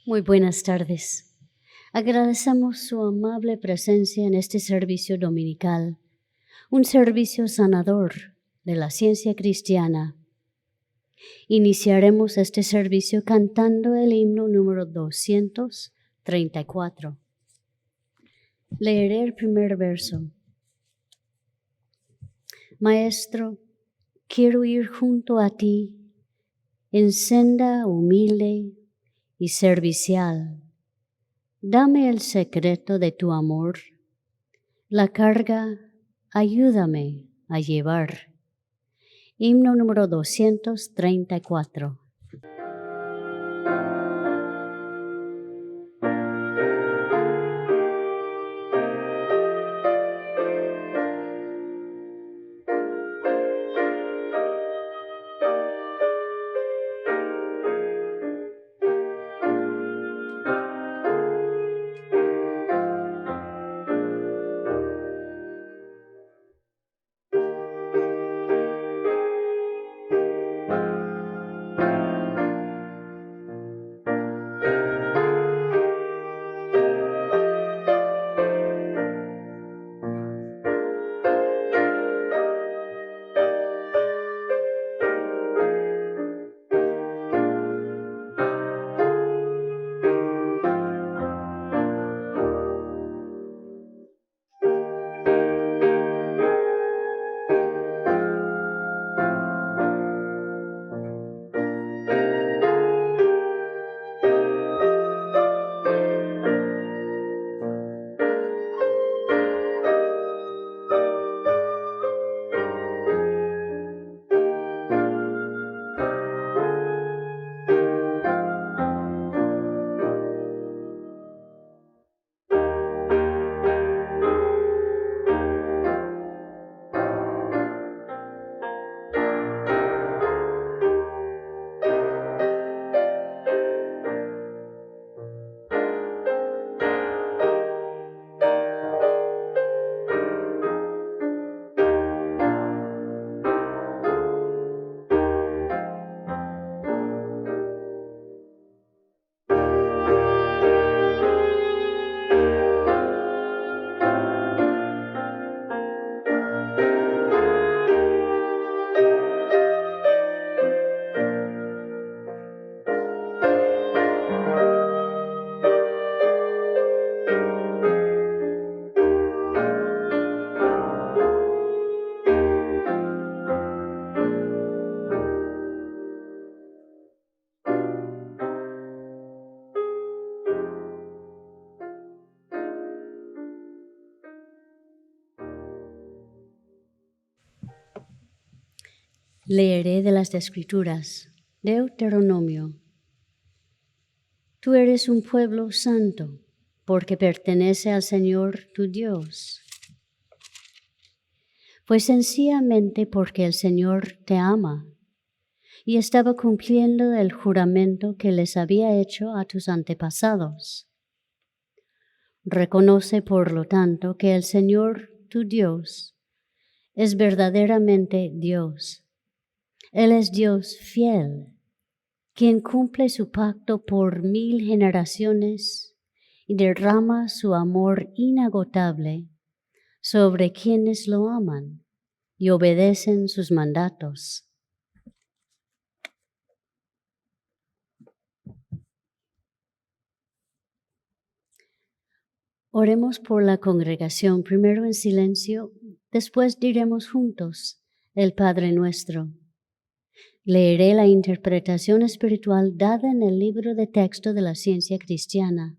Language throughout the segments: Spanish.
Muy buenas tardes. Agradecemos su amable presencia en este servicio dominical, un servicio sanador de la ciencia cristiana. Iniciaremos este servicio cantando el himno número 234. Leeré el primer verso. Maestro, quiero ir junto a ti en senda humilde y servicial. Dame el secreto de tu amor, la carga, ayúdame a llevar. Himno número 234. Leeré de las Escrituras. Deuteronomio. Tú eres un pueblo santo, porque pertenece al Señor tu Dios. Pues sencillamente porque el Señor te ama y estaba cumpliendo el juramento que les había hecho a tus antepasados. Reconoce, por lo tanto, que el Señor tu Dios es verdaderamente Dios. Él es Dios fiel, quien cumple su pacto por 1000 generaciones y derrama su amor inagotable sobre quienes lo aman y obedecen sus mandatos. Oremos por la congregación, primero en silencio, después diremos juntos el Padre Nuestro. Leeré la interpretación espiritual dada en el libro de texto de la ciencia cristiana.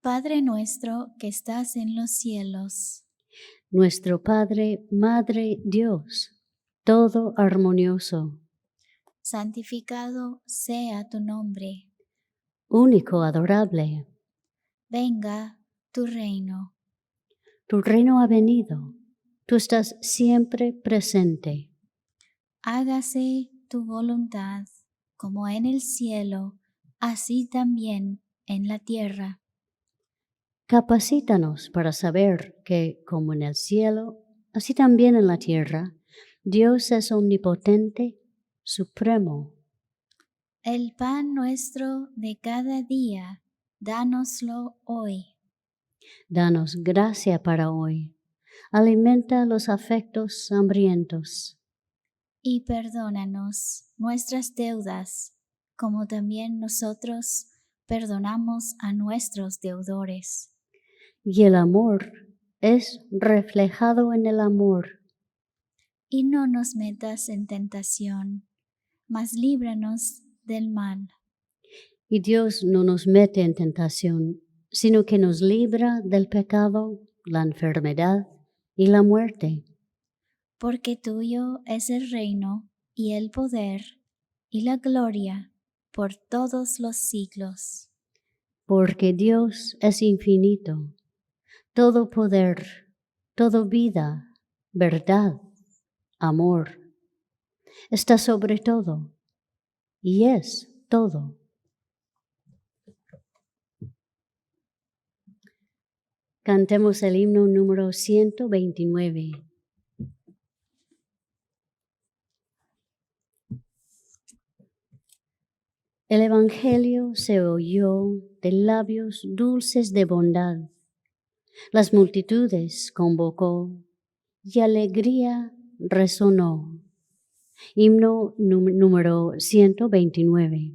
Padre nuestro que estás en los cielos, nuestro Padre, Madre, Dios, todo armonioso, santificado sea tu nombre. único, adorable. Venga tu reino. Tu reino ha venido, tú estás siempre presente. Hágase tu voluntad, como en el cielo, así también en la tierra. Capacítanos para saber que, como en el cielo, así también en la tierra, Dios es omnipotente, supremo. El pan nuestro de cada día, dánoslo hoy. Danos gracia para hoy. Alimenta los afectos hambrientos. Y perdónanos nuestras deudas, como también nosotros perdonamos a nuestros deudores. Y el amor es reflejado en el amor. Y no nos metas en tentación, mas líbranos del mal. Y Dios no nos mete en tentación, sino que nos libra del pecado, la enfermedad y la muerte. Porque tuyo es el reino y el poder y la gloria por todos los siglos. Porque Dios es infinito, todo poder, todo vida, verdad, amor. Está sobre todo y es todo. Cantemos el himno número 129. El Evangelio se oyó de labios dulces de bondad. Las multitudes convocó y alegría resonó. Himno número 129.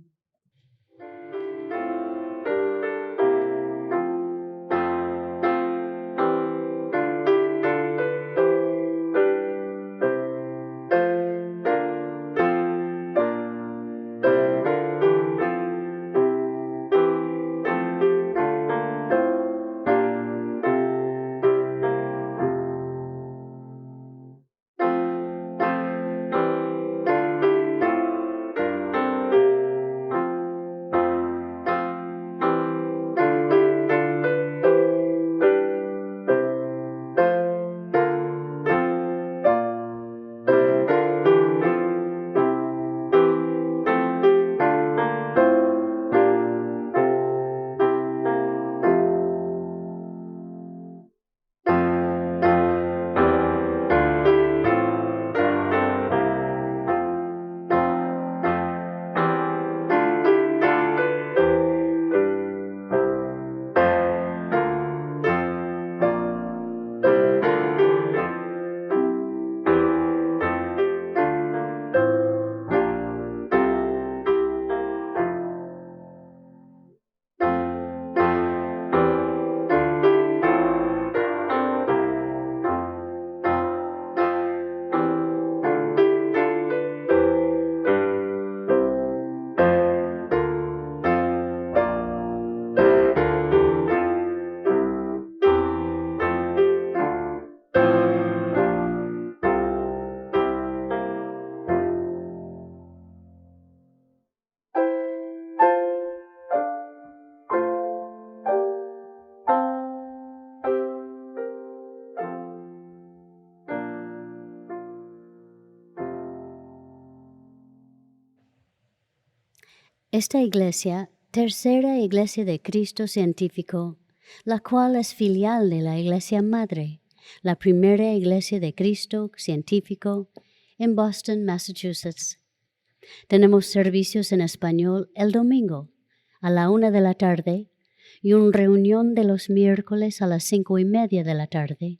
Esta iglesia, tercera iglesia de Cristo científico, la cual es filial de la iglesia madre, la primera iglesia de Cristo científico en Boston, Massachusetts. Tenemos servicios en español el domingo a la 1 de la tarde y una reunión de los miércoles a las 5:30 de la tarde,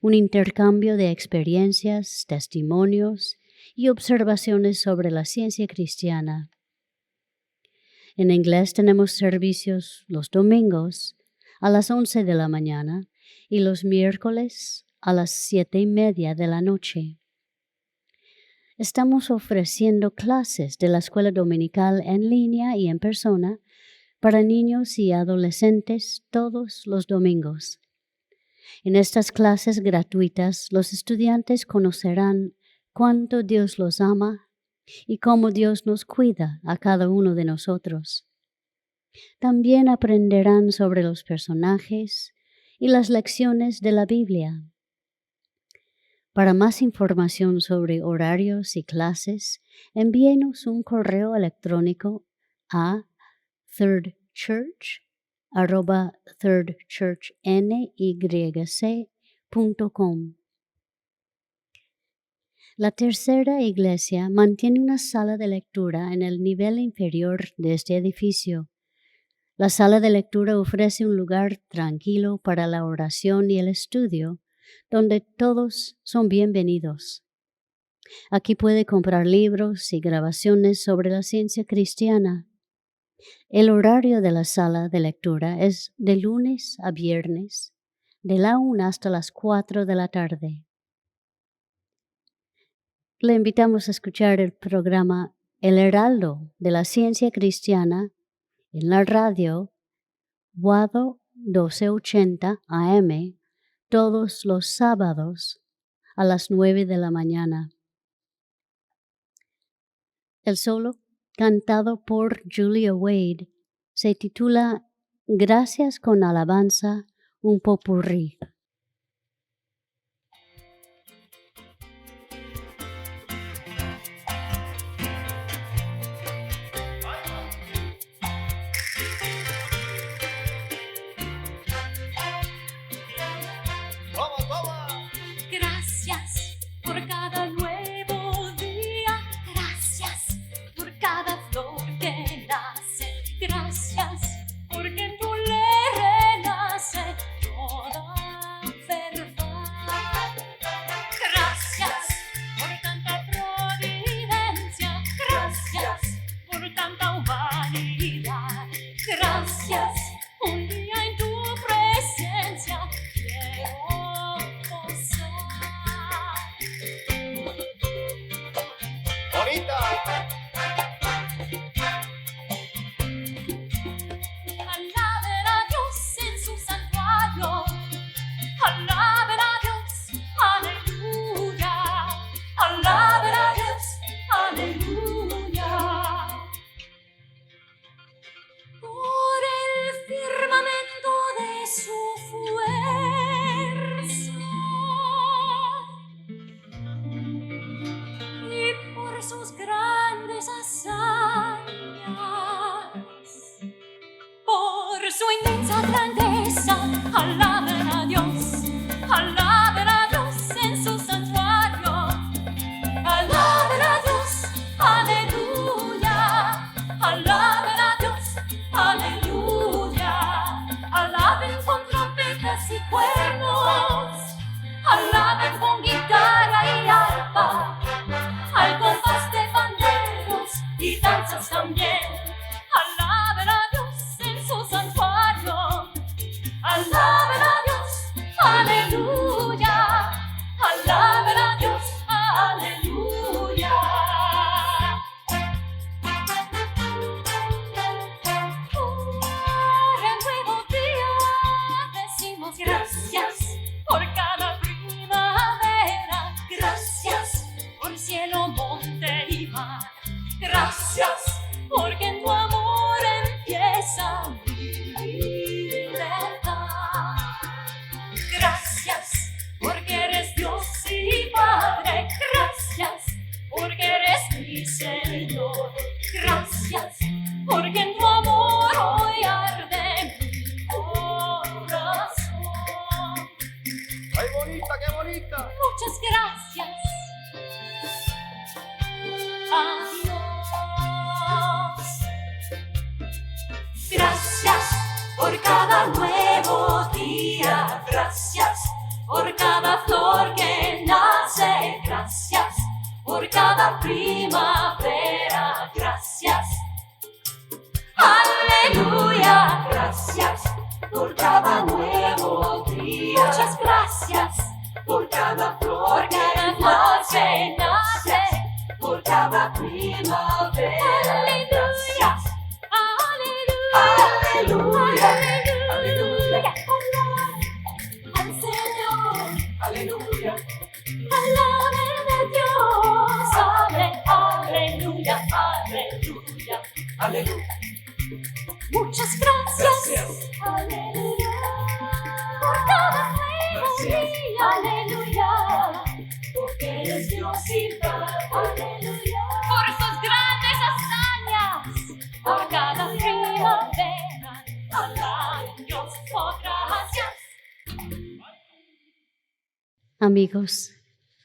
un intercambio de experiencias, testimonios y observaciones sobre la ciencia cristiana. En inglés tenemos servicios los domingos a las 11 de la mañana y los miércoles a las 7:30 de la noche. Estamos ofreciendo clases de la escuela dominical en línea y en persona para niños y adolescentes todos los domingos. En estas clases gratuitas, los estudiantes conocerán cuánto Dios los ama y cómo Dios nos cuida a cada uno de nosotros. También aprenderán sobre los personajes y las lecciones de la Biblia. Para más información sobre horarios y clases, envíenos un correo electrónico a thirdchurch@thirdchurchnyc.com. La tercera iglesia mantiene una sala de lectura en el nivel inferior de este edificio. La sala de lectura ofrece un lugar tranquilo para la oración y el estudio, donde todos son bienvenidos. Aquí puede comprar libros y grabaciones sobre la ciencia cristiana. El horario de la sala de lectura es de lunes a viernes, de la 1 hasta las 4 de la tarde. Le invitamos a escuchar el programa El Heraldo de la Ciencia Cristiana en la radio Guado 1280 AM todos los sábados a las 9 de la mañana. El solo, cantado por Julia Wade, se titula Gracias con alabanza, un popurrí. Gracias por cada nuevo día, gracias por cada flor que nace, gracias porque en tu ley renace toda verdad. Gracias por tanta providencia, gracias por tanta humanidad, gracias un día en tu presencia quiero alaben a Dios en su santuario, alaben a Dios, aleluya, alaben a Dios, aleluya. Por el firmamento de su fuerza y por sus grandes hazañas, por su inmensa grandeza, alaben a Dios en su santuario, alaben a Dios, aleluya, alaben a Dios, aleluya, alaben con trompetas y cuernos, alaben con guitarra y arpa, al compás de panderos y danzas también. Alaben a Dios en su santuario, alaben a Dios, aleluya, alaben a Dios, aleluya. Por el nuevo día decimos gracias por cada primavera, gracias por cielo, monte y mar, gracias porque en tu amor empieza mi libertad. Gracias porque eres Dios y Padre, gracias porque eres mi Señor, gracias porque en tu amor hoy arde mi corazón. ¡Ay, bonita, qué bonita! Muchas gracias a Dios. Gracias por cada nuevo día, gracias por cada flor que nace, gracias por cada primavera, gracias. Aleluya, gracias por cada nuevo día. Muchas gracias por cada flor que nace, por cada primavera. Aleluya, aleluya. aleluya, aleluya, al Señor, aleluya, alaben a Dios, aleluya, aleluya, aleluya. Muchas gracias, aleluya, por cada nuevo día, aleluya, porque eres Dios y aleluya, por sus grandes hazañas, por cada primavera, alaben Dios, por gracias. Amigos,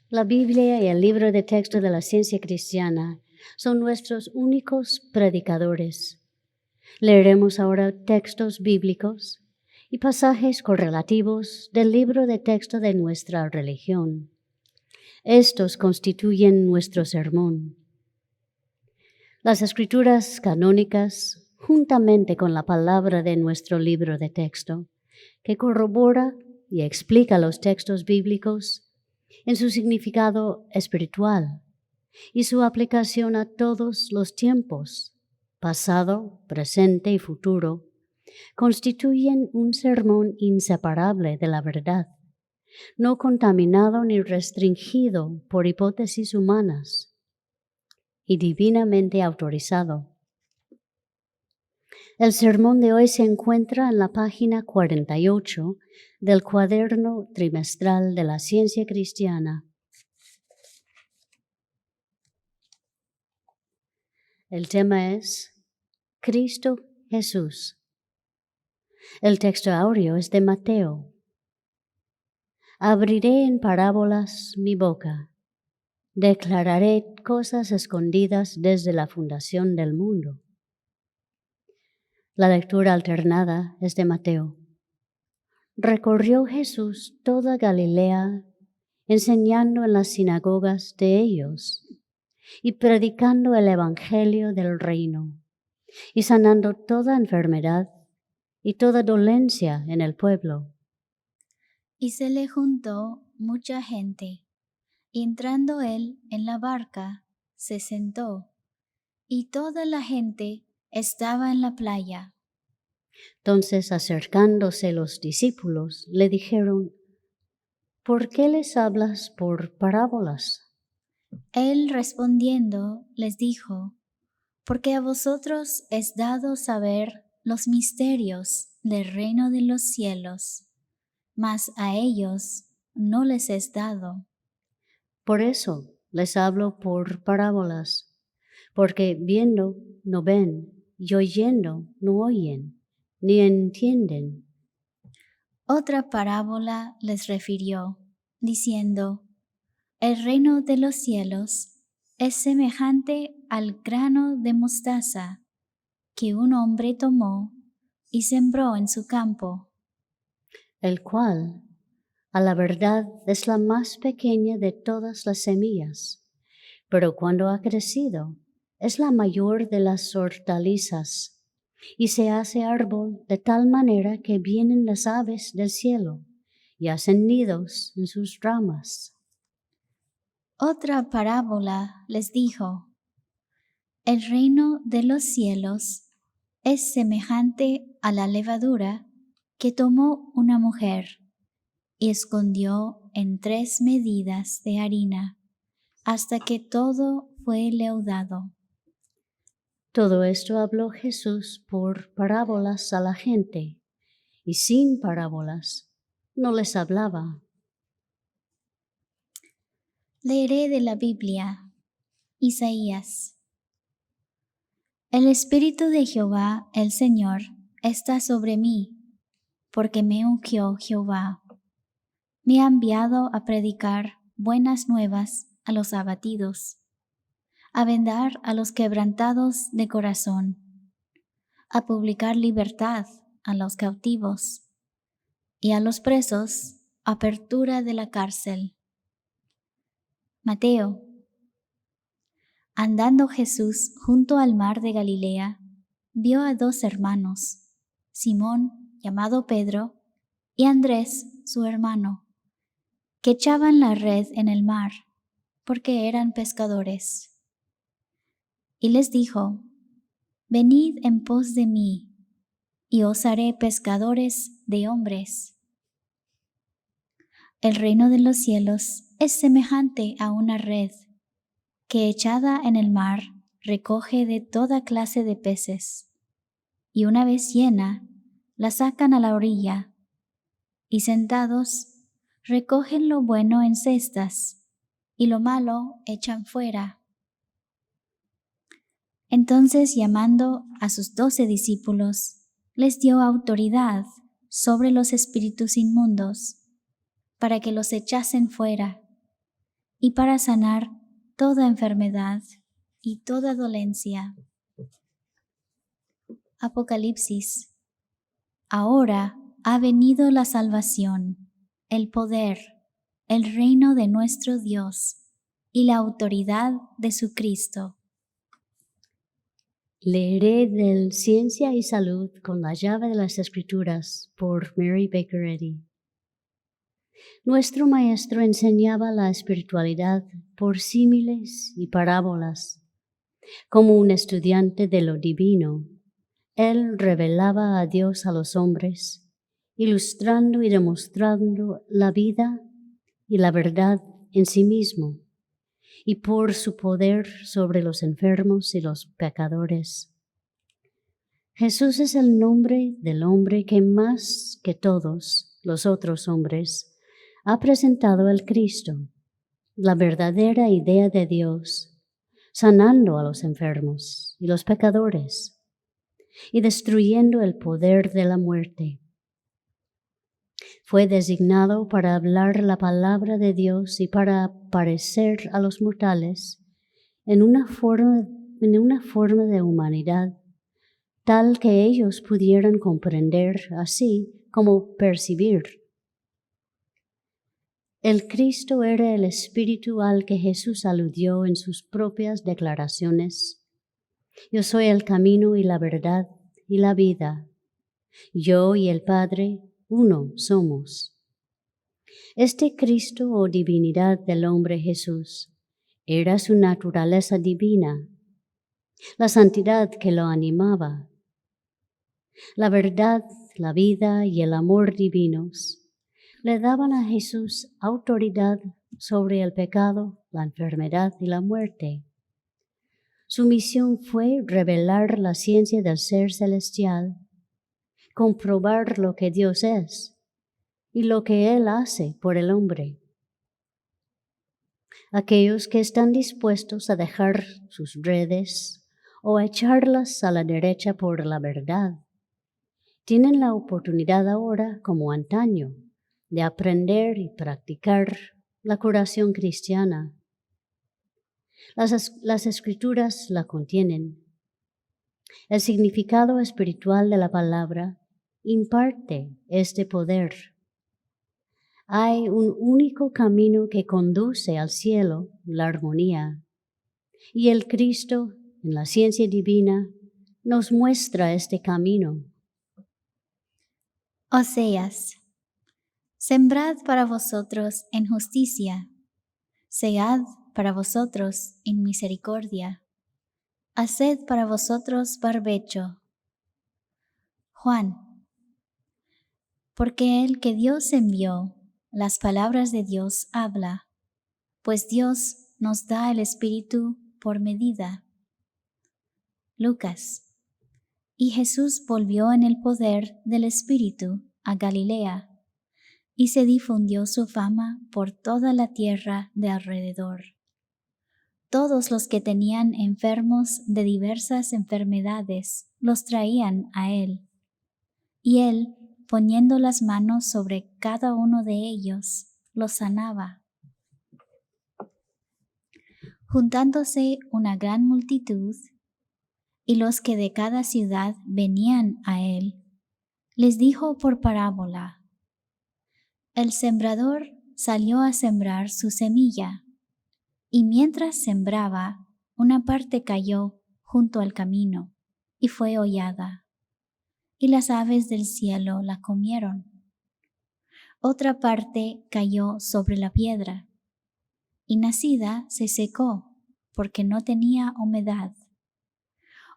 la Biblia y el libro de texto de la ciencia cristiana son nuestros únicos predicadores. Leeremos ahora textos bíblicos y pasajes correlativos del libro de texto de nuestra religión. Estos constituyen nuestro sermón. Las escrituras canónicas, juntamente con la palabra de nuestro libro de texto, que corrobora y explica los textos bíblicos en su significado espiritual y su aplicación a todos los tiempos, pasado, presente y futuro, constituyen un sermón inseparable de la verdad, no contaminado ni restringido por hipótesis humanas y divinamente autorizado. El sermón de hoy se encuentra en la página 48 del cuaderno trimestral de la ciencia cristiana. El tema es Cristo Jesús. El texto áureo es de Mateo. Abriré en parábolas mi boca, declararé cosas escondidas desde la fundación del mundo. La lectura alternada es de Mateo. Recorrió Jesús toda Galilea, enseñando en las sinagogas de ellos y predicando el evangelio del reino, y sanando toda enfermedad y toda dolencia en el pueblo. Y se le juntó mucha gente, y entrando él en la barca, se sentó, y toda la gente estaba en la playa. Entonces, acercándose los discípulos, le dijeron, ¿por qué les hablas por parábolas? Él respondiendo les dijo, porque a vosotros es dado saber los misterios del reino de los cielos, mas a ellos no les es dado. Por eso les hablo por parábolas, porque viendo no ven, y oyendo no oyen, ni entienden. Otra parábola les refirió, diciendo, el reino de los cielos es semejante al grano de mostaza que un hombre tomó y sembró en su campo, el cual, a la verdad, es la más pequeña de todas las semillas, pero cuando ha crecido, es la mayor de las hortalizas, y se hace árbol de tal manera que vienen las aves del cielo y hacen nidos en sus ramas. Otra parábola les dijo, el reino de los cielos es semejante a la levadura que tomó una mujer y escondió en 3 medidas de harina hasta que todo fue leudado. Todo esto habló Jesús por parábolas a la gente, y sin parábolas no les hablaba. Leeré de la Biblia, Isaías. El Espíritu de Jehová, el Señor, está sobre mí, porque me ungió Jehová. Me ha enviado a predicar buenas nuevas a los abatidos, a vendar a los quebrantados de corazón, a publicar libertad a los cautivos y a los presos apertura de la cárcel. Mateo. Andando Jesús junto al mar de Galilea, vio a 2 hermanos, Simón, llamado Pedro, y Andrés, su hermano, que echaban la red en el mar, porque eran pescadores. Y les dijo, venid en pos de mí, y os haré pescadores de hombres. El reino de los cielos es semejante a una red que echada en el mar recoge de toda clase de peces, y una vez llena, la sacan a la orilla, y sentados recogen lo bueno en cestas, y lo malo echan fuera. Entonces, llamando a sus 12 discípulos, les dio autoridad sobre los espíritus inmundos, para que los echasen fuera, y para sanar toda enfermedad y toda dolencia. Apocalipsis. Ahora ha venido la salvación, el poder, el reino de nuestro Dios y la autoridad de su Cristo. Leeré del Ciencia y Salud con la llave de las Escrituras por Mary Baker Eddy. Nuestro Maestro enseñaba la espiritualidad por símiles y parábolas. Como un estudiante de lo divino, Él revelaba a Dios a los hombres, ilustrando y demostrando la vida y la verdad en sí mismo, y por su poder sobre los enfermos y los pecadores. Jesús es el nombre del hombre que más que todos los otros hombres ha presentado al Cristo, la verdadera idea de Dios, sanando a los enfermos y los pecadores y destruyendo el poder de la muerte. Fue designado para hablar la palabra de Dios y para aparecer a los mortales en una forma de humanidad tal que ellos pudieran comprender así como percibir. El Cristo era el Espíritu al que Jesús aludió en sus propias declaraciones. Yo soy el camino y la verdad y la vida. Yo y el Padre, uno somos. Este Cristo o divinidad del hombre Jesús era su naturaleza divina, la santidad que lo animaba. La verdad, la vida y el amor divinos le daban a Jesús autoridad sobre el pecado, la enfermedad y la muerte. Su misión fue revelar la ciencia del ser celestial, comprobar lo que Dios es y lo que Él hace por el hombre. Aquellos que están dispuestos a dejar sus redes o a echarlas a la derecha por la verdad, tienen la oportunidad ahora, como antaño, de aprender y practicar la curación cristiana. Las Escrituras la contienen. El significado espiritual de la palabra imparte este poder. Hay un único camino que conduce al cielo, la armonía, y el Cristo, en la ciencia divina, nos muestra este camino. Oseas. Sembrad para vosotros en justicia, segad para vosotros en misericordia, haced para vosotros barbecho. Juan. Porque el que Dios envió, las palabras de Dios habla, pues Dios nos da el Espíritu por medida. Lucas. Y Jesús volvió en el poder del Espíritu a Galilea, y se difundió su fama por toda la tierra de alrededor. Todos los que tenían enfermos de diversas enfermedades los traían a él, y él, poniendo las manos sobre cada uno de ellos, los sanaba. Juntándose una gran multitud, y los que de cada ciudad venían a él, les dijo por parábola: El sembrador salió a sembrar su semilla, y mientras sembraba, una parte cayó junto al camino, y fue hollada, y las aves del cielo la comieron. Otra parte cayó sobre la piedra, y nacida se secó, porque no tenía humedad.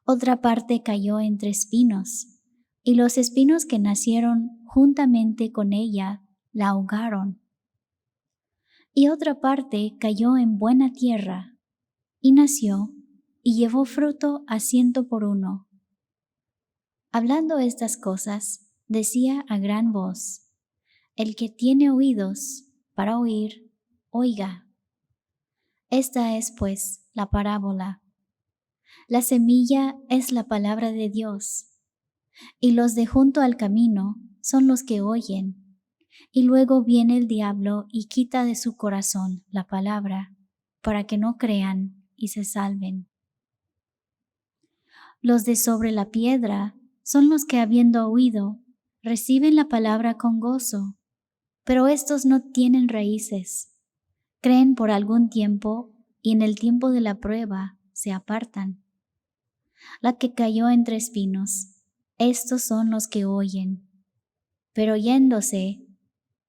Otra parte cayó entre espinos, y los espinos que nacieron juntamente con ella la ahogaron. Y otra parte cayó en buena tierra, y nació, y llevó fruto a 100 por 1. Hablando estas cosas, decía a gran voz: El que tiene oídos para oír, oiga. Esta es, pues, la parábola. La semilla es la palabra de Dios, y los de junto al camino son los que oyen, y luego viene el diablo y quita de su corazón la palabra, para que no crean y se salven. Los de sobre la piedra son los que, habiendo oído, reciben la palabra con gozo, pero estos no tienen raíces. Creen por algún tiempo y en el tiempo de la prueba se apartan. La que cayó entre espinos, estos son los que oyen, pero yéndose,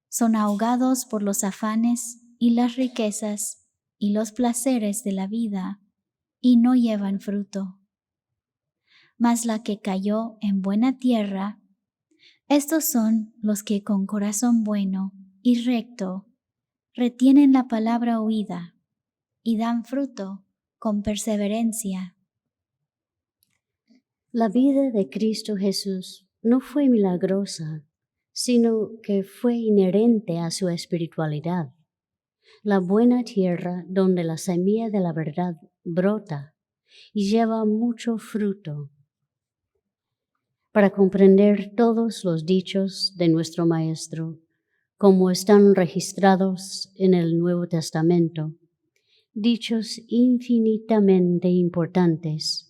son ahogados por los afanes y las riquezas y los placeres de la vida, y no llevan fruto. Mas la que cayó en buena tierra, estos son los que con corazón bueno y recto retienen la palabra oída y dan fruto con perseverancia. La vida de Cristo Jesús no fue milagrosa, sino que fue inherente a su espiritualidad. La buena tierra donde la semilla de la verdad brota y lleva mucho fruto. Para comprender todos los dichos de nuestro Maestro, como están registrados en el Nuevo Testamento, dichos infinitamente importantes,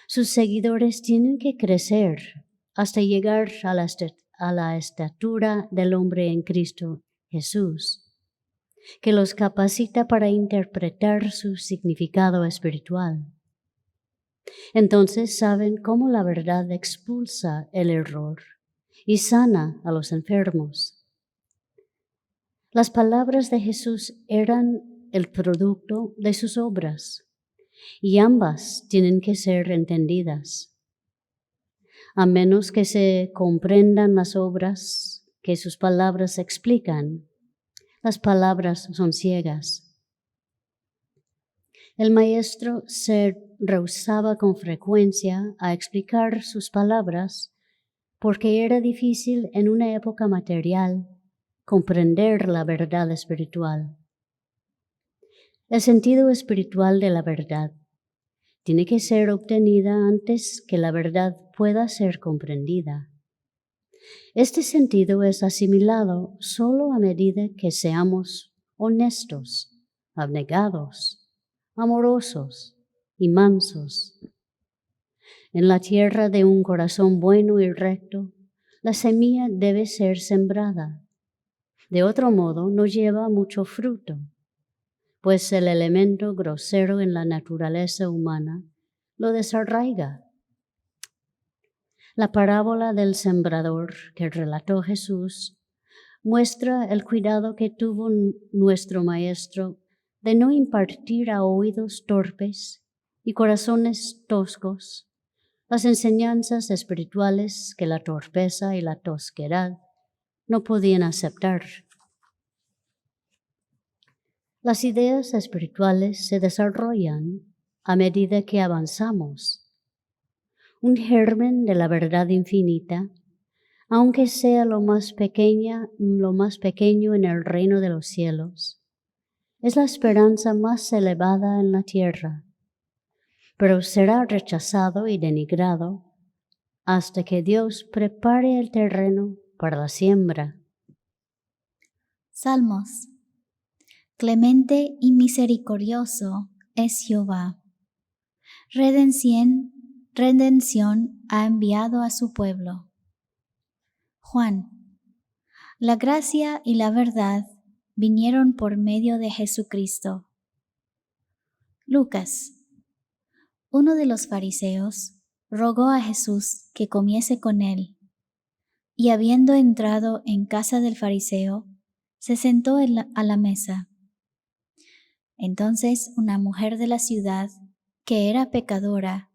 sus seguidores tienen que crecer hasta llegar a la estatura del hombre en Cristo Jesús, que los capacita para interpretar su significado espiritual. Entonces saben cómo la verdad expulsa el error y sana a los enfermos. Las palabras de Jesús eran el producto de sus obras, y ambas tienen que ser entendidas. A menos que se comprendan las obras que sus palabras explican, las palabras son ciegas. El Maestro se rehusaba con frecuencia a explicar sus palabras porque era difícil en una época material comprender la verdad espiritual. El sentido espiritual de la verdad tiene que ser obtenida antes que la verdad pueda ser comprendida. Este sentido es asimilado solo a medida que seamos honestos, abnegados, amorosos y mansos. En la tierra de un corazón bueno y recto, la semilla debe ser sembrada. De otro modo, no lleva mucho fruto, pues el elemento grosero en la naturaleza humana lo desarraiga. La parábola del sembrador que relató Jesús muestra el cuidado que tuvo nuestro Maestro de no impartir a oídos torpes y corazones toscos las enseñanzas espirituales que la torpeza y la tosquedad no podían aceptar. Las ideas espirituales se desarrollan a medida que avanzamos. Un germen de la verdad infinita, aunque sea lo más pequeño en el reino de los cielos, es la esperanza más elevada en la tierra, pero será rechazado y denigrado hasta que Dios prepare el terreno para la siembra. Salmos. Clemente y misericordioso es Jehová. Redención ha enviado a su pueblo. Juan. La gracia y la verdad vinieron por medio de Jesucristo. Lucas. Uno de los fariseos rogó a Jesús que comiese con él, y habiendo entrado en casa del fariseo, se sentó a la mesa. Entonces una mujer de la ciudad, que era pecadora,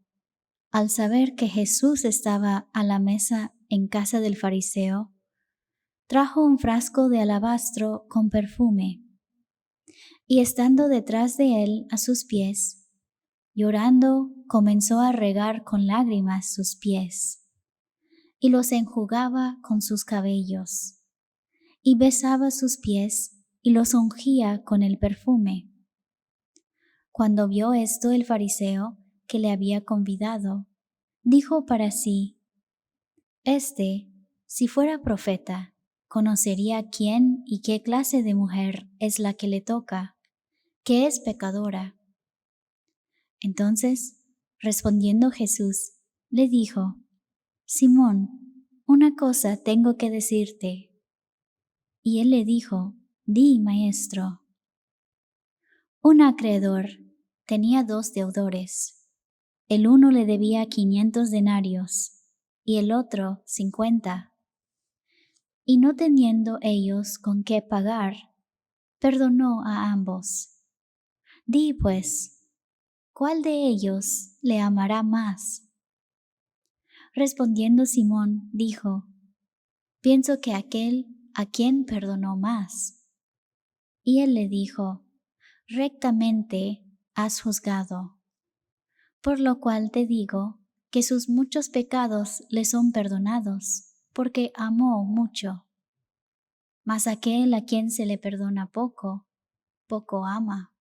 al saber que Jesús estaba a la mesa en casa del fariseo, trajo un frasco de alabastro con perfume, y estando detrás de él a sus pies, llorando, comenzó a regar con lágrimas sus pies, y los enjugaba con sus cabellos, y besaba sus pies, y los ungía con el perfume. Cuando vio esto el fariseo que le había convidado, dijo para sí: si fuera profeta, conocería quién y qué clase de mujer es la que le toca, que es pecadora. Entonces, respondiendo Jesús, le dijo: Simón, una cosa tengo que decirte. Y él le dijo: Di, maestro. Un acreedor tenía 2 deudores. El uno le debía 500 denarios y el otro 50. Y no teniendo ellos con qué pagar, perdonó a ambos. Di pues, ¿cuál de ellos le amará más? Respondiendo Simón, dijo: Pienso que aquel a quien perdonó más. Y él le dijo: Rectamente has juzgado. Por lo cual te digo que sus muchos pecados le son perdonados, porque amó mucho. Mas aquel a quien se le perdona poco, poco ama.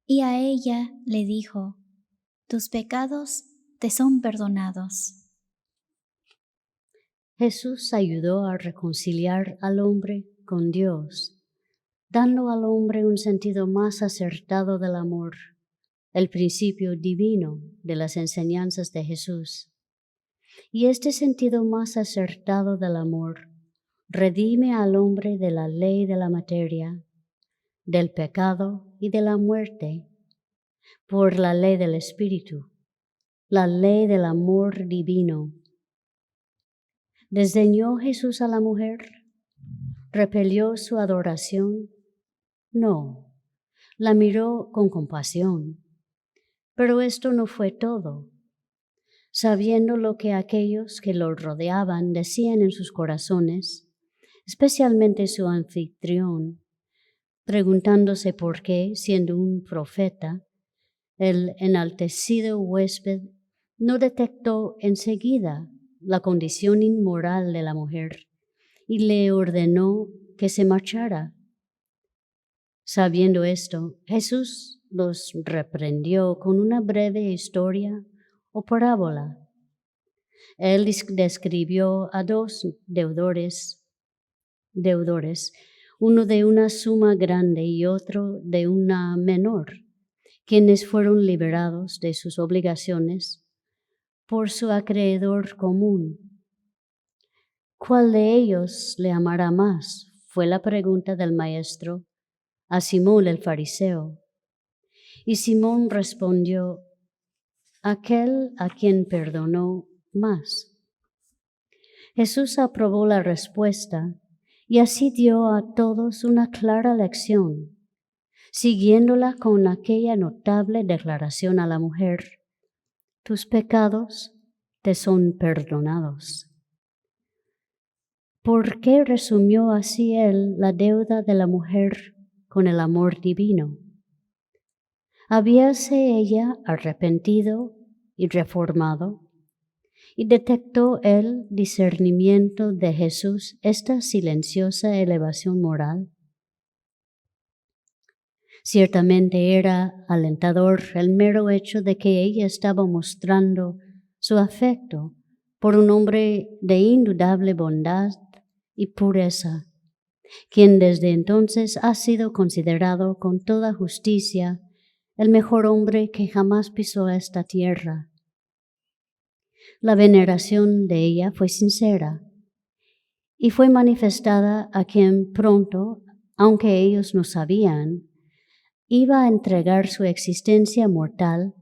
Y a ella le dijo: Tus pecados te son perdonados. Jesús ayudó a reconciliar al hombre con Dios, dando al hombre un sentido más acertado del amor, el principio divino de las enseñanzas de Jesús. Y este sentido más acertado del amor redime al hombre de la ley de la materia, del pecado y de la muerte, por la ley del Espíritu, la ley del amor divino. ¿Desdeñó Jesús a la mujer? ¿Repelió su adoración? No, la miró con compasión. Pero esto no fue todo. Sabiendo lo que aquellos que lo rodeaban decían en sus corazones, especialmente su anfitrión, preguntándose por qué, siendo un profeta, el enaltecido huésped no detectó enseguida la condición inmoral de la mujer y le ordenó que se marchara. Sabiendo esto, Jesús los reprendió con una breve historia o parábola. Él describió a 2 deudores, uno de una suma grande y otro de una menor, quienes fueron liberados de sus obligaciones por su acreedor común. ¿Cuál de ellos le amará más? Fue la pregunta del maestro a Simón el fariseo. Y Simón respondió: aquel a quien perdonó más. Jesús aprobó la respuesta y así dio a todos una clara lección, siguiéndola con aquella notable declaración a la mujer: tus pecados te son perdonados. ¿Por qué resumió así él la deuda de la mujer con el amor divino? Habíase ella arrepentido y reformado, y detectó el discernimiento de Jesús esta silenciosa elevación moral. Ciertamente era alentador el mero hecho de que ella estaba mostrando su afecto por un hombre de indudable bondad y pureza, quien desde entonces ha sido considerado con toda justicia el mejor hombre que jamás pisó esta tierra. La veneración de ella fue sincera y fue manifestada a quien pronto, aunque ellos no sabían, iba a entregar su existencia mortal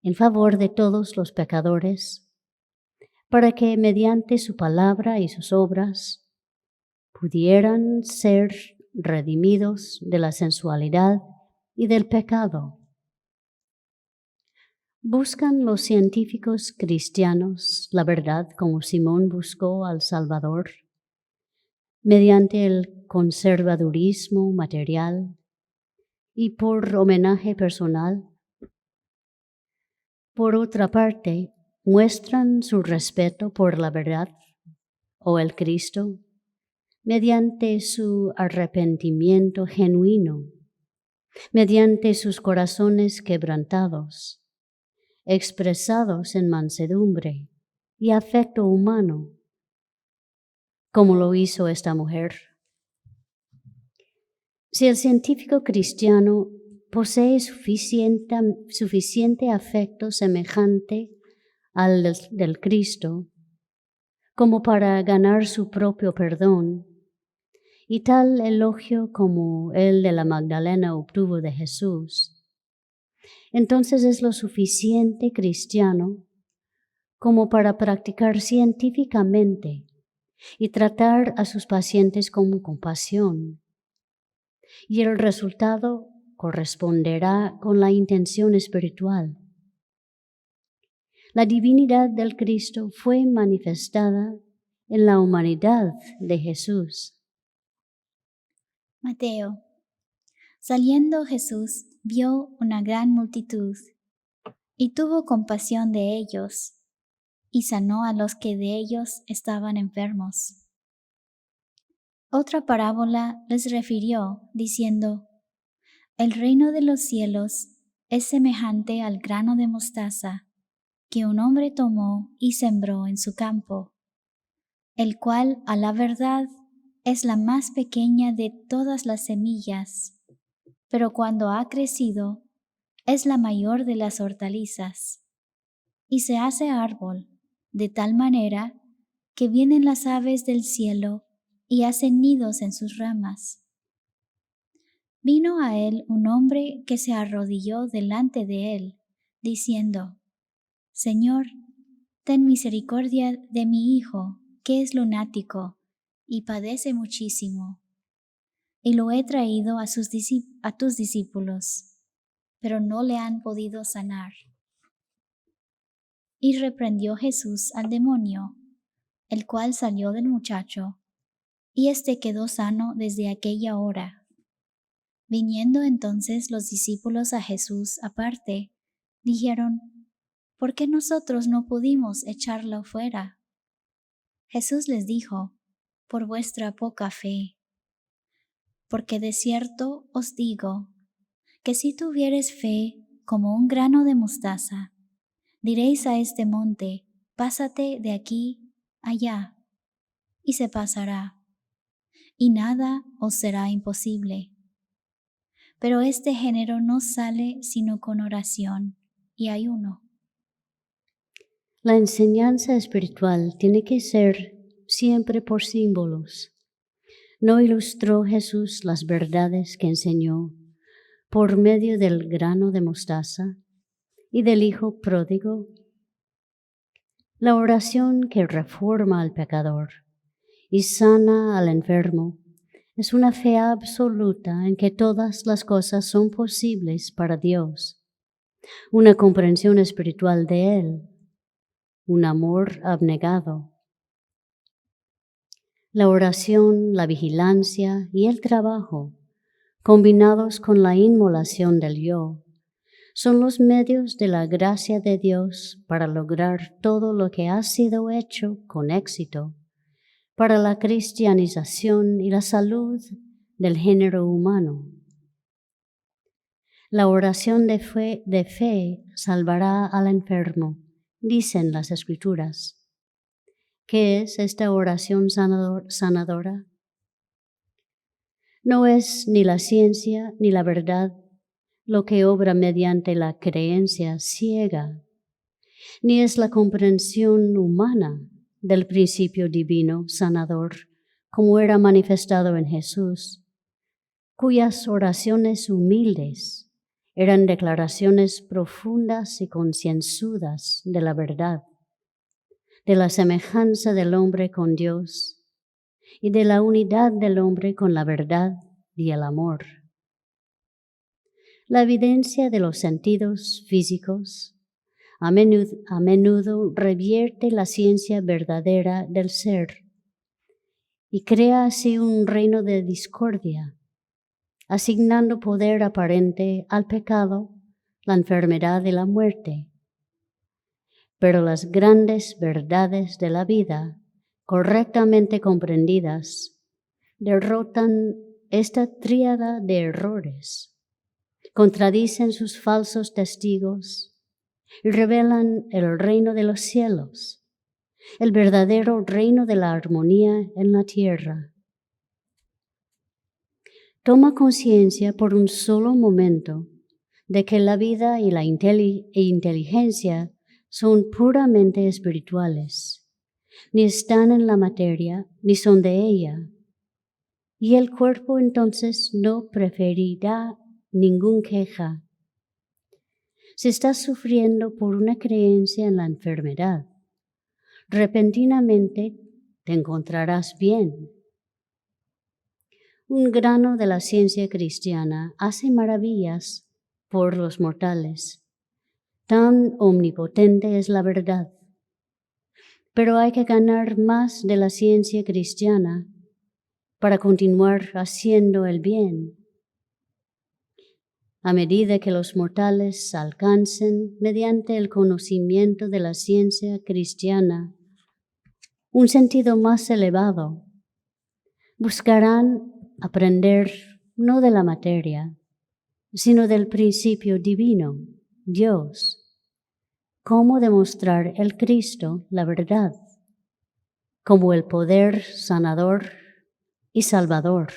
en favor de todos los pecadores, para que mediante su palabra y sus obras pudieran ser redimidos de la sensualidad y del pecado. ¿Buscan los científicos cristianos la verdad como Simón buscó al Salvador, mediante el conservadurismo material y por homenaje personal? Por otra parte, ¿muestran su respeto por la verdad o el Cristo mediante su arrepentimiento genuino, mediante sus corazones quebrantados, expresados en mansedumbre y afecto humano, como lo hizo esta mujer? Si el científico cristiano posee suficiente afecto semejante al del Cristo como para ganar su propio perdón, y tal elogio como el de la Magdalena obtuvo de Jesús, entonces es lo suficiente cristiano como para practicar científicamente y tratar a sus pacientes con compasión. Y el resultado corresponderá con la intención espiritual. La divinidad del Cristo fue manifestada en la humanidad de Jesús. Mateo. Saliendo Jesús vio una gran multitud y tuvo compasión de ellos y sanó a los que de ellos estaban enfermos. Otra parábola les refirió, diciendo: El reino de los cielos es semejante al grano de mostaza que un hombre tomó y sembró en su campo, el cual, a la verdad, es la más pequeña de todas las semillas, pero cuando ha crecido, es la mayor de las hortalizas, y se hace árbol, de tal manera que vienen las aves del cielo y hacen nidos en sus ramas. Vino a él un hombre que se arrodilló delante de él, diciendo: Señor, ten misericordia de mi hijo, que es lunático y padece muchísimo. Y lo he traído a tus discípulos, pero no le han podido sanar. Y reprendió Jesús al demonio, el cual salió del muchacho, y éste quedó sano desde aquella hora. Viniendo entonces los discípulos a Jesús aparte, dijeron: ¿Por qué nosotros no pudimos echarlo fuera? Jesús les dijo: por vuestra poca fe. Porque de cierto os digo, que si tuviereis fe como un grano de mostaza, diréis a este monte: pásate de aquí allá, y se pasará, y nada os será imposible. Pero este género no sale sino con oración y ayuno. La enseñanza espiritual tiene que ser siempre por símbolos. ¿No ilustró Jesús las verdades que enseñó por medio del grano de mostaza y del hijo pródigo? La oración que reforma al pecador y sana al enfermo es una fe absoluta en que todas las cosas son posibles para Dios, una comprensión espiritual de Él, un amor abnegado. La oración, la vigilancia y el trabajo, combinados con la inmolación del yo, son los medios de la gracia de Dios para lograr todo lo que ha sido hecho con éxito para la cristianización y la salud del género humano. La oración de fe salvará al enfermo, dicen las Escrituras. ¿Qué es esta oración sanadora? No es ni la ciencia ni la verdad lo que obra mediante la creencia ciega, ni es la comprensión humana del principio divino sanador, como era manifestado en Jesús, cuyas oraciones humildes eran declaraciones profundas y concienzudas de la verdad, de la semejanza del hombre con Dios y de la unidad del hombre con la verdad y el amor. La evidencia de los sentidos físicos a menudo revierte la ciencia verdadera del ser y crea así un reino de discordia, asignando poder aparente al pecado, la enfermedad y la muerte. Pero las grandes verdades de la vida, correctamente comprendidas, derrotan esta tríada de errores, contradicen sus falsos testigos y revelan el reino de los cielos, el verdadero reino de la armonía en la tierra. Toma conciencia por un solo momento de que la vida y la inteligencia son puramente espirituales, ni están en la materia, ni son de ella. Y el cuerpo entonces no preferirá ninguna queja. Si estás sufriendo por una creencia en la enfermedad, repentinamente te encontrarás bien. Un grano de la ciencia cristiana hace maravillas por los mortales. Tan omnipotente es la verdad. Pero hay que ganar más de la ciencia cristiana para continuar haciendo el bien. A medida que los mortales alcancen, mediante el conocimiento de la ciencia cristiana, un sentido más elevado, buscarán aprender no de la materia, sino del principio divino, Dios. Cómo demostrar el Cristo, la verdad, como el poder sanador y salvador.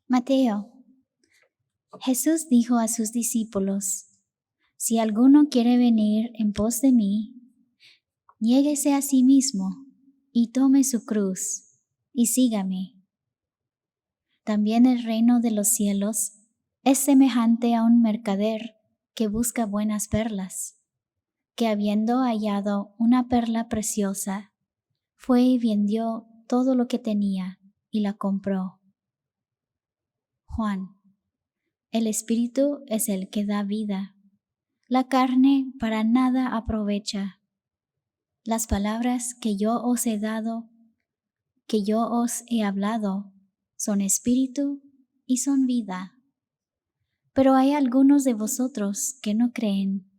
Mateo. Jesús dijo a sus discípulos, si alguno quiere venir en pos de mí, niéguese a sí mismo y tome su cruz y sígame. También el reino de los cielos es semejante a un mercader que busca buenas perlas, que habiendo hallado una perla preciosa, fue y vendió todo lo que tenía y la compró. Juan. El Espíritu es el que da vida. La carne para nada aprovecha. Las palabras que yo os he dado, que yo os he hablado, son espíritu y son vida. Pero hay algunos de vosotros que no creen.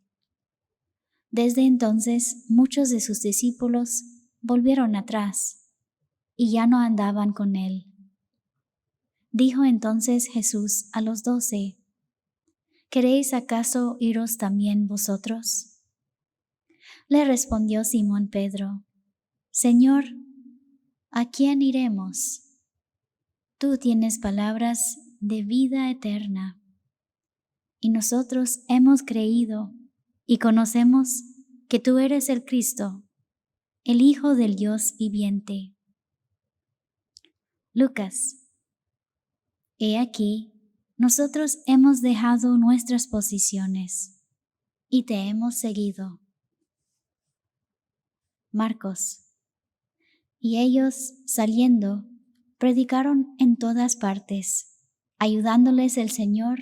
Desde entonces muchos de sus discípulos volvieron atrás y ya no andaban con él. Dijo entonces Jesús a los 12, ¿queréis acaso iros también vosotros? Le respondió Simón Pedro, Señor, ¿a quién iremos? Tú tienes palabras de vida eterna, y nosotros hemos creído y conocemos que tú eres el Cristo, el Hijo del Dios viviente. Lucas. He aquí, nosotros hemos dejado nuestras posiciones y te hemos seguido. Marcos. Y ellos, saliendo, predicaron en todas partes, ayudándoles el Señor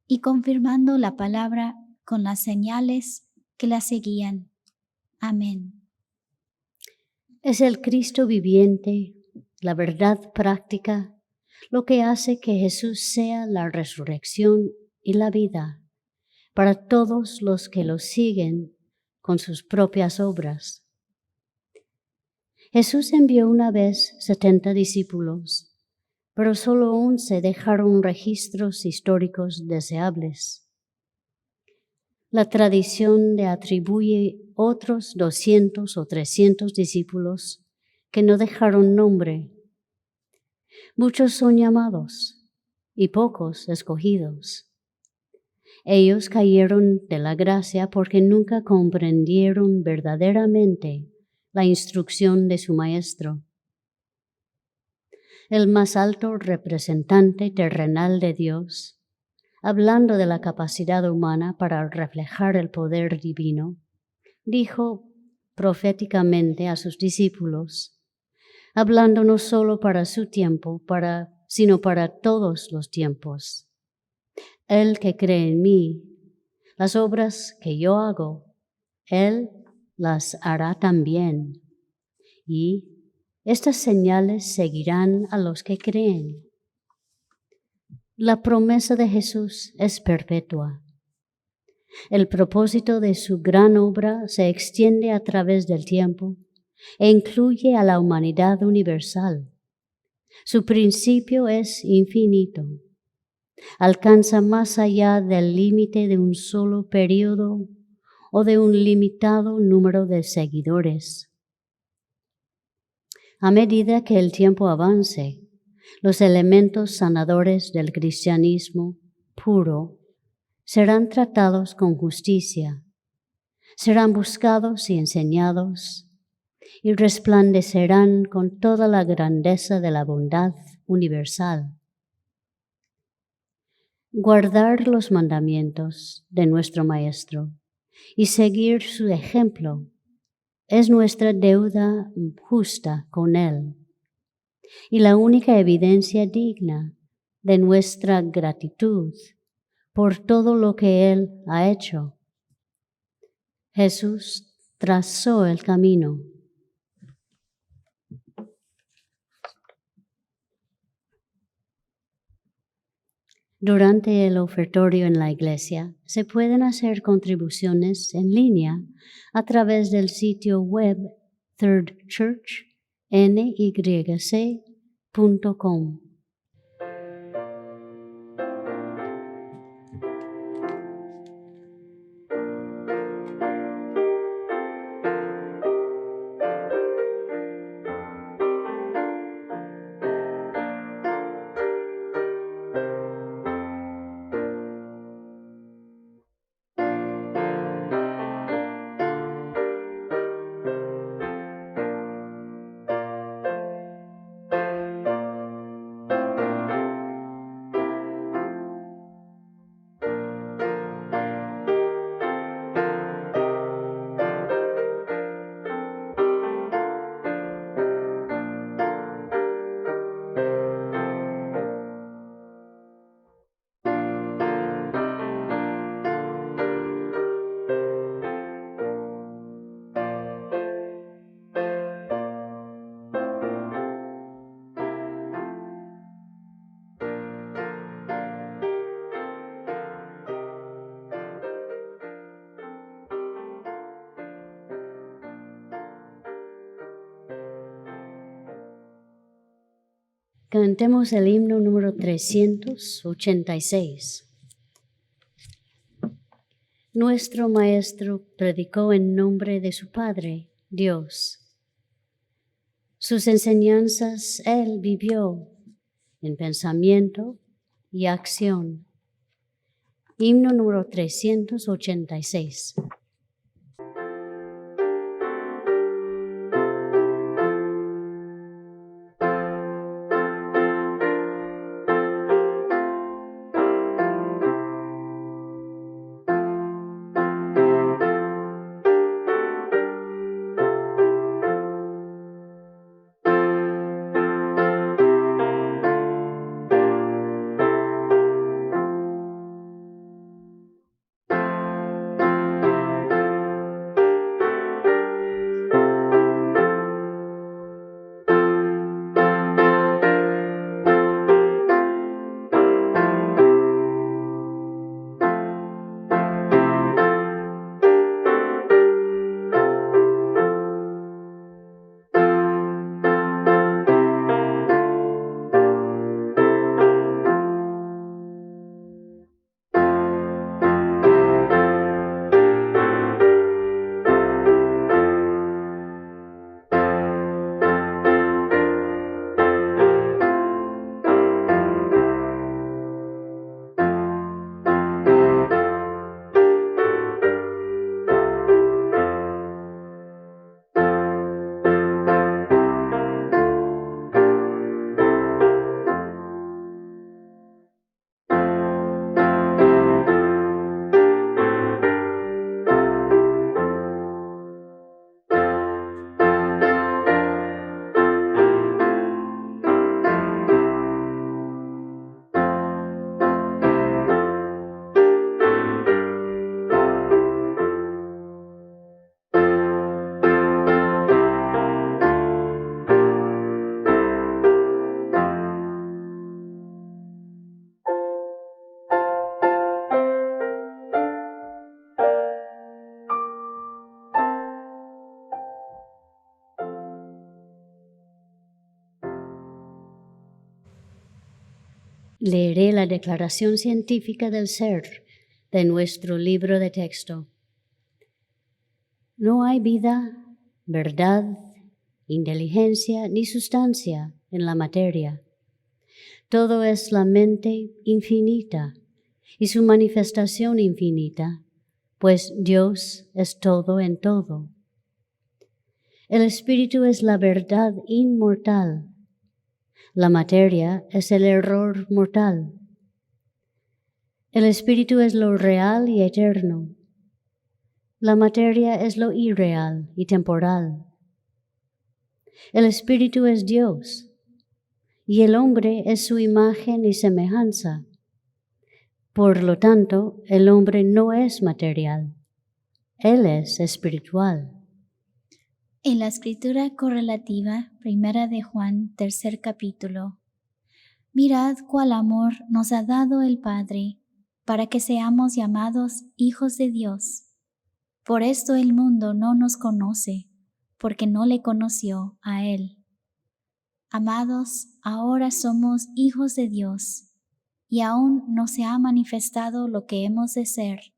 y confirmando la palabra con las señales que la seguían. Amén. Es el Cristo viviente, la verdad práctica, lo que hace que Jesús sea la resurrección y la vida para todos los que lo siguen con sus propias obras. Jesús envió una vez 70 discípulos, pero solo 11 dejaron registros históricos deseables. La tradición le atribuye otros 200 o 300 discípulos que no dejaron nombre. Muchos son llamados y pocos escogidos. Ellos cayeron de la gracia porque nunca comprendieron verdaderamente la instrucción de su Maestro. El más alto representante terrenal de Dios, hablando de la capacidad humana para reflejar el poder divino, dijo proféticamente a sus discípulos, hablando no solo para su tiempo, sino para todos los tiempos. El que cree en mí, Las obras que yo hago, Él las hará también. Y estas señales seguirán a los que creen. La promesa de Jesús es perpetua. El propósito de su gran obra se extiende a través del tiempo e incluye a la humanidad universal. Su principio es infinito. Alcanza más allá del límite de un solo periodo o de un limitado número de seguidores. A medida que el tiempo avance, los elementos sanadores del cristianismo puro serán tratados con justicia, serán buscados y enseñados, y resplandecerán con toda la grandeza de la bondad universal. Guardar los mandamientos de nuestro Maestro y seguir su ejemplo es nuestra deuda justa con Él y la única evidencia digna de nuestra gratitud por todo lo que Él ha hecho. Jesús trazó el camino. Durante el ofertorio en la iglesia se pueden hacer contribuciones en línea a través del sitio web thirdchurchnyc.com. Cantemos el himno número 386. Nuestro Maestro predicó en nombre de su Padre, Dios. Sus enseñanzas Él vivió en pensamiento y acción. Himno número 386. Leeré la declaración científica del ser de nuestro libro de texto. No hay vida, verdad, inteligencia ni sustancia en la materia. Todo es la mente infinita y su manifestación infinita, pues Dios es todo en todo. El espíritu es la verdad inmortal. La materia es el error mortal. El espíritu es lo real y eterno. La materia es lo irreal y temporal. El espíritu es Dios, y el hombre es su imagen y semejanza. Por lo tanto, el hombre no es material, él es espiritual. En la escritura correlativa, 1 de Juan, 3 capítulo. Mirad cuál amor nos ha dado el Padre, para que seamos llamados hijos de Dios. Por esto el mundo no nos conoce, porque no le conoció a Él. Amados, ahora somos hijos de Dios, y aún no se ha manifestado lo que hemos de ser,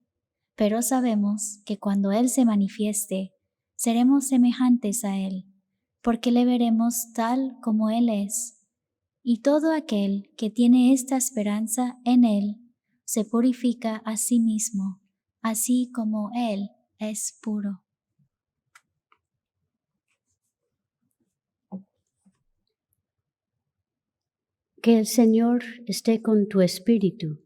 pero sabemos que cuando Él se manifieste, seremos semejantes a Él, porque le veremos tal como Él es. Y todo aquel que tiene esta esperanza en Él, se purifica a sí mismo, así como Él es puro. Que el Señor esté con tu espíritu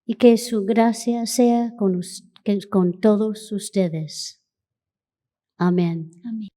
y que su gracia sea con todos ustedes. Amén. Amén.